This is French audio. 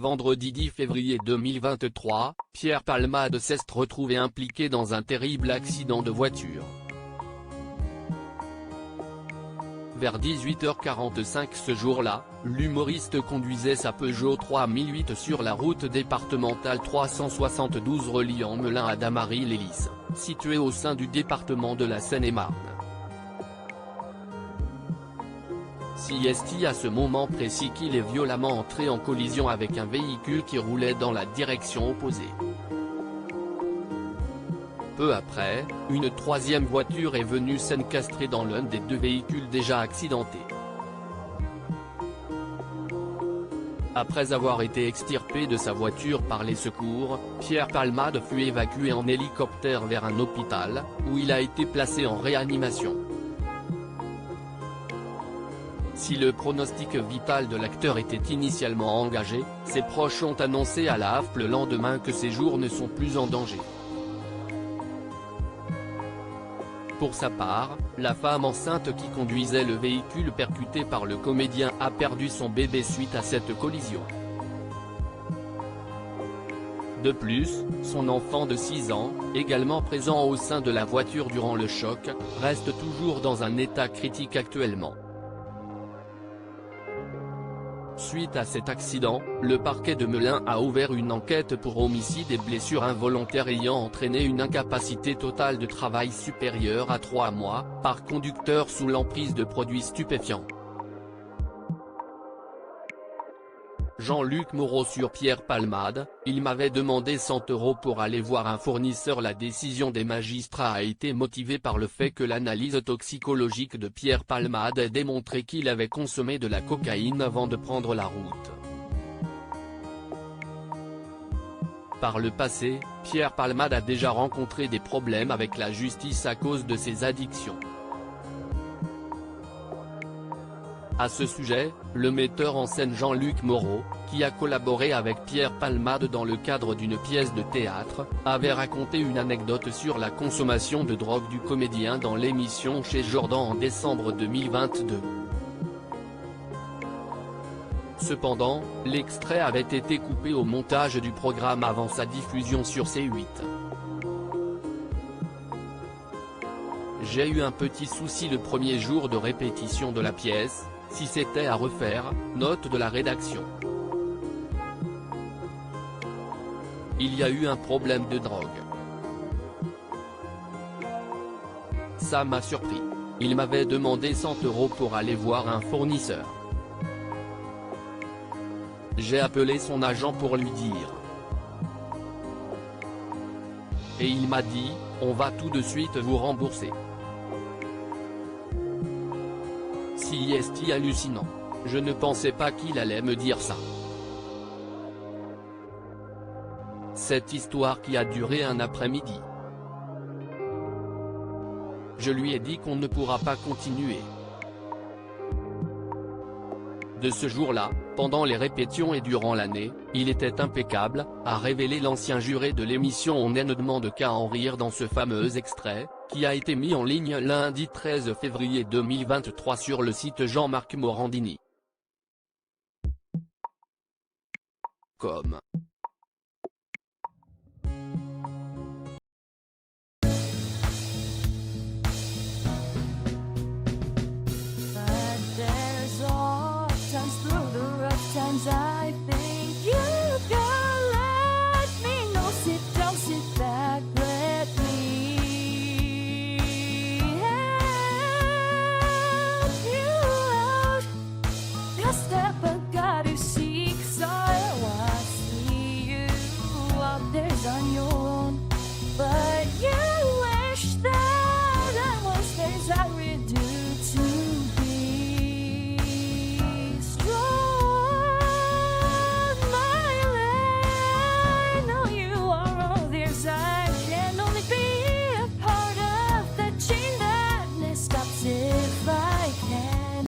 vendredi 10 février 2023, Pierre Palmade s'est retrouvé impliqué dans un terrible accident de voiture. Vers 18h45 ce jour-là, l'humoriste conduisait sa Peugeot 3008 sur la route départementale 372 reliant Melun à Damary-les-Lys, située au sein du département de la Seine-et-Marne. C'est à ce moment précis qu'il est violemment entré en collision avec un véhicule qui roulait dans la direction opposée. Peu après, une troisième voiture est venue s'encastrer dans l'un des deux véhicules déjà accidentés. Après avoir été extirpé de sa voiture par les secours, Pierre Palmade fut évacué en hélicoptère vers un hôpital, où il a été placé en réanimation. Si le pronostic vital de l'acteur était initialement engagé, ses proches ont annoncé à la AFP le lendemain que ses jours ne sont plus en danger. Pour sa part, la femme enceinte qui conduisait le véhicule percuté par le comédien a perdu son bébé suite à cette collision. De plus, son enfant de 6 ans, également présent au sein de la voiture durant le choc, reste toujours dans un état critique actuellement. Suite à cet accident, le parquet de Melun a ouvert une enquête pour homicide et blessures involontaires ayant entraîné une incapacité totale de travail supérieure à 3 mois, par conducteur sous l'emprise de produits stupéfiants. Jean-Luc Moreau sur Pierre Palmade: il m'avait demandé 100 € pour aller voir un fournisseur. La décision des magistrats a été motivée par le fait que l'analyse toxicologique de Pierre Palmade a démontré qu'il avait consommé de la cocaïne avant de prendre la route. Par le passé, Pierre Palmade a déjà rencontré des problèmes avec la justice à cause de ses addictions. À ce sujet, le metteur en scène Jean-Luc Moreau, qui a collaboré avec Pierre Palmade dans le cadre d'une pièce de théâtre, avait raconté une anecdote sur la consommation de drogue du comédien dans l'émission Chez Jordan en décembre 2022. Cependant, l'extrait avait été coupé au montage du programme avant sa diffusion sur C8. J'ai eu un petit souci le premier jour de répétition de la pièce. Si c'était à refaire, note de la rédaction. Il y a eu un problème de drogue. Ça m'a surpris. Il m'avait demandé 100 € pour aller voir un fournisseur. J'ai appelé son agent pour lui dire. Et il m'a dit, on va tout de suite vous rembourser. C'est hallucinant. Je ne pensais pas qu'il allait me dire ça. Cette histoire qui a duré un après-midi. Je lui ai dit qu'on ne pourra pas continuer. De ce jour-là, pendant les répétitions et durant l'année, il était impeccable, a révélé l'ancien juré de l'émission On ne demande qu'à en rire dans ce fameux extrait, qui a été mis en ligne lundi 13 février 2023 sur le site Jean-Marc Morandini.